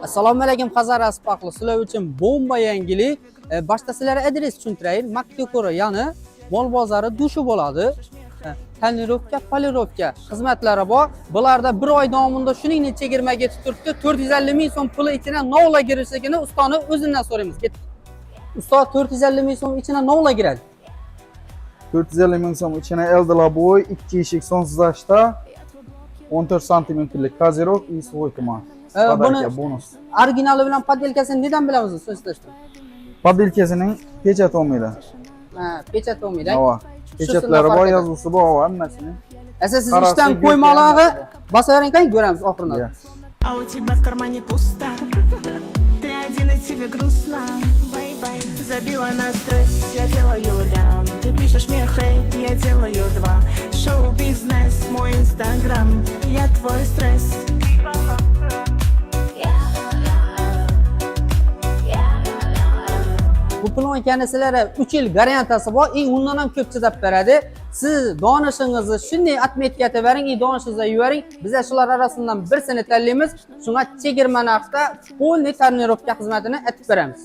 Assalomu alaykum Hazar asfaqli. Sizlar uchun bomba yangilik. Boshda sizlarga adres tushuntiray. Makka ya'ni mol bozori dushi bo'ladi. Tonirovka, polirovka xizmatlari bor. Bularda 1 oy davomida shuningdek chegirmaga yetib turibdi. 450 ming so'm puli ichidan novla kirishligini ustani o'zidan so'raymiz. Usta 450 ming so'm ichidan novla kiradi. 450 ming so'm ichine eldila boy, 2 eshik sonsiz ashta, 14 santimetrlik kozirok и свой tuman. Buni bonus. originali bilan poddelkasini nedan bilamiz so'zlashdim? Poddelkasining pechat olmaydi. Pechat olmaydi. Ava. Pechatlari bor, yozuvsi bor, hammasini. Siz ishdan qo'ymalog'i bosavering kan ko'ramiz oxirida. А у тебя в кармане пусто. Ты один и тебе грустно. Бай-бай, забила на стресс, я делаю лям. Ты пишешь мне хейт, я делаю 2. Шоу-бизнес, мой инстаграм, я твой стресс. Bu plonkani sizlarga 3 yil garantiyasi bor. Undan ham ko'p chidab beradi. Siz donishingizni shunday atmetga bering, donishingizda yuvaring. Biz shular arasidan birsini tanlaymiz. Shunga chegirma narxda polniy tonirovka xizmatini aytib beramiz.